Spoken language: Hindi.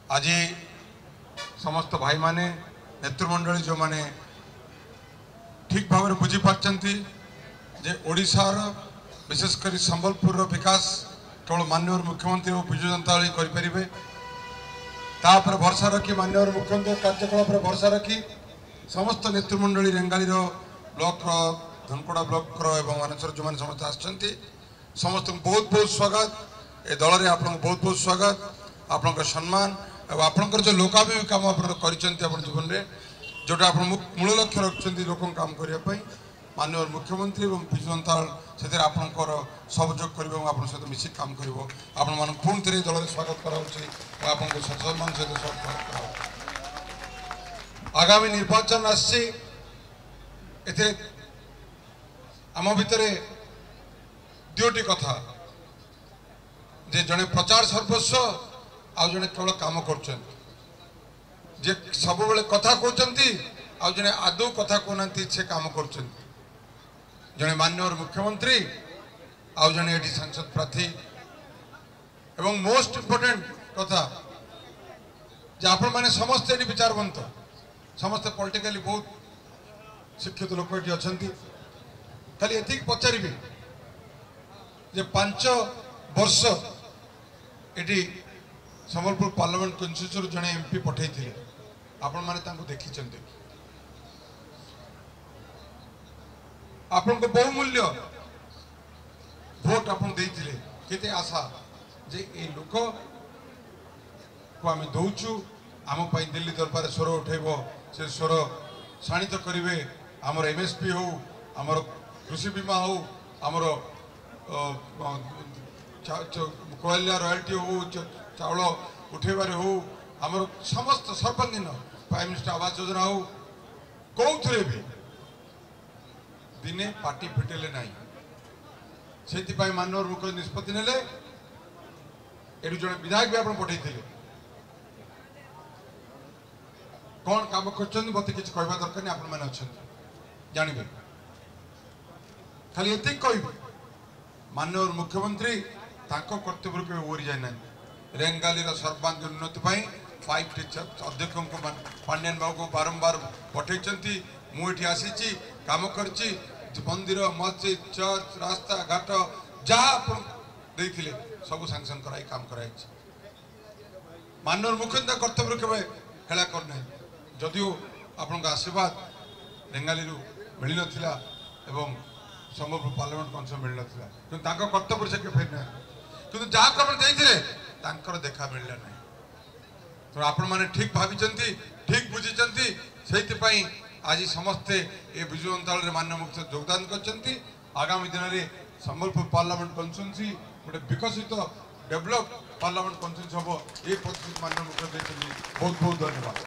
आज समस्त भाई माने नेतृमंडली जो माने ठीक भाव में बुझी पार्टी जे ओडिशार विशेषकर संबलपुर विकास केवल माननीय मुख्यमंत्री और विजु जनता दल करें तापर भरसा रखी माननीय मुख्यमंत्री कार्यकलाप भरसा रखी समस्त नेतृमंडली रेंगाली ब्लॉक धनकोड़ा ब्लॉक एवं मानेश्वर जो मैंने समस्त आसछंती समस्त बहुत बहुत स्वागत ए दल में आप बहुत बहुत स्वागत आपण सम्मान और आपणकर जो लोकाभिमुखी काम आप जीवन में जोटा आप मूल लक्ष्य रखते लोक काम करने माननीय मुख्यमंत्री और विजु जनता दल से आपंकर सहयोग कर सहित मिसिक काम कर पुणी थे दल में स्वागत कर सम्मान सहित स्वागत कर आगामी निर्वाचन आम भितर दुटी कथा जे जड़े प्रचार सर्वस्व आ जड़े केवल काम कर सब बेले कथा कहते आ जड़े आदौ कथा कहना से काम कर जड़े माननीय मुख्यमंत्री आ जड़े ये सांसद प्रार्थी एवं मोस्ट इम्पोर्टेंट कथा जे आपण मैंने समस्त ये विचारवंत समस्त पॉलिटिकली बहुत शिक्षित लोक ये अच्छा खाली ये पचारि जे 5 वर्ष ये संबलपुर पार्लियामेंट कन्स्टिट्यूशन जड़े एमपी पठे आपण मैंने देखी आपण को बहुमूल्य भोट आपण देइथिले केते आशा जे ए लोक को आम दौचु आम दिल्ली दरबार स्वर उठेब से स्वर शाणित करेंगे आमर एमएसपी हो आमर कृषि बीमा हो आमर कोयला रॉयल्टी हो चाउल उठेबार हो आमर समस्त सर्वांगीन प्राइम मिनिस्टर आवास योजना हो कौन भी दिने पार्टी फिटेले ना से माननीय मुख्यमंत्री निष्पत्ति ने जड़े विधायक भी आप पठे कौन काम कर मत कि कहवा दरकार नहीं आपण मैंने अच्छा जानवे खाली ये कह माननीय मुख्यमंत्री कर्तव्य के ओरी जाए ना रेंगाली सर्वांगीण उन्नति 5 टीचर अध्यक्ष पांड्यान बाबू को बारंबार पठे मुझे आसी काम कर मंदिर मस्जिद चर्च रास्ता घाट जहाँ देते सब सांसन कराई काम कराई माननीय मुख्यमंत्री कर्तव्य के खेला करना जदिव आपण आशीर्वाद रेंगाली मिल ना संबलपुर पार्लियामेंट कौन मिल ना कर्तव्य से फेर ना कि जहाँ देते देखा मिलला ना तो आपण मैंने ठीक भावी ठीक बुझी से आज समस्ते ये विजु जनता दल माननीय मुख्यमंत्री योगदान कर आगामी दिन में संबलपुर पार्लियामेंट कन्स्टिट्यूएंसी गोटे विकसित डेवलप पार्लियामेंट कन्स्टिट्यूएंसी हम ये प्रतिश्रुति माननीय मुख्यमंत्री बहुत बहुत धन्यवाद।